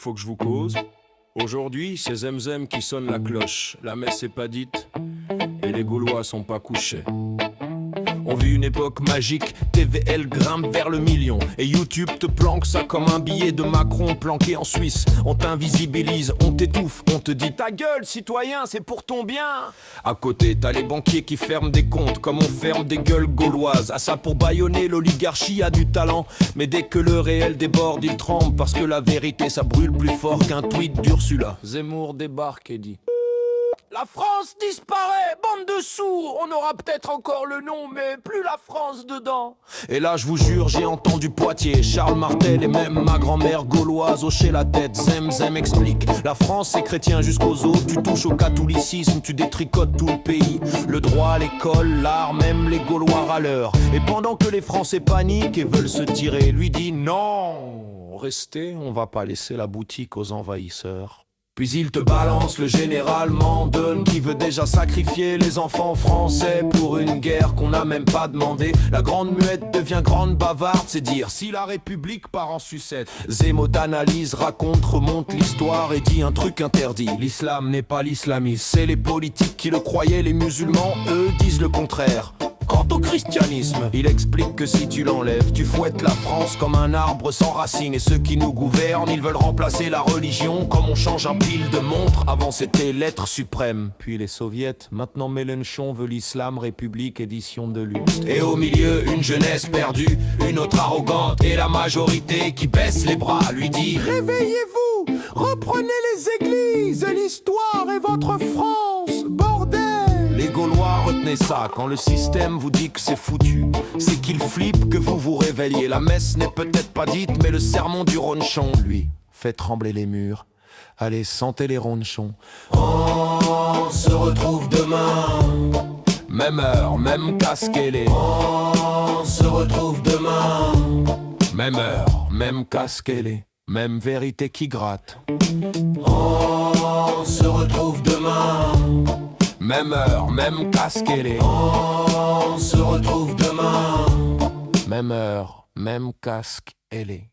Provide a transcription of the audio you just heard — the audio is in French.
faut que je vous cause. Aujourd'hui, c'est Zemzem qui sonne la cloche. La messe est pas dite et les Gaulois sont pas couchés. On vit une époque magique, TVL grimpe vers le million et YouTube te planque ça comme un billet de Macron planqué en Suisse. On t'invisibilise, on t'étouffe, on te dit ta gueule citoyen, c'est pour ton bien. À côté t'as les banquiers qui ferment des comptes comme on ferme des gueules gauloises. À ça pour bâillonner, l'oligarchie a du talent, mais dès que le réel déborde il tremble, parce que la vérité ça brûle plus fort qu'un tweet d'Ursula. Zemmour débarque et dit: la France disparaît, bande de sourds. On aura peut-être encore le nom, mais plus la France dedans. Et là, je vous jure, j'ai entendu Poitiers, Charles Martel et même ma grand-mère gauloise hocher la tête. Zemzem explique: la France c'est chrétien jusqu'aux os. Tu touches au catholicisme, tu détricotes tout le pays. Le droit, l'école, l'art, même les Gaulois râleurs. Et pendant que les Français paniquent et veulent se tirer, lui dit: non, restez, on va pas laisser la boutique aux envahisseurs. Puis il te balance le général Mandon qui veut déjà sacrifier les enfants français pour une guerre qu'on n'a même pas demandé. La grande muette devient grande bavarde, c'est dire si la République part en sucette. Zemmour analyse, raconte, remonte l'histoire et dit un truc interdit: l'islam n'est pas l'islamisme, c'est les politiques qui le croyaient, les musulmans, eux, disent le contraire. Quant au christianisme, il explique que si tu l'enlèves, tu fouettes la France comme un arbre sans racines. Et ceux qui nous gouvernent, ils veulent remplacer la religion comme on change un pile de montre. Avant c'était l'être suprême, puis les soviets. Maintenant Mélenchon veut l'islam, République, édition de luxe. Et au milieu, une jeunesse perdue, une autre arrogante, et la majorité qui baisse les bras lui dit: réveillez-vous, reprenez les églises, l'histoire est votre France, bordel. Les Gaulois, retenez ça, quand le système vous dit que c'est foutu, c'est qu'il flippe que vous vous réveilliez. La messe n'est peut-être pas dite, mais le sermon du ronchon, lui, fait trembler les murs. Allez, sentez les ronchons. On se retrouve demain, même heure, même casque ailé. On se retrouve demain, même heure, même casque ailé. Même vérité qui gratte. On se retrouve demain, même heure, même casque ailé. On se retrouve demain, même heure, même casque ailé.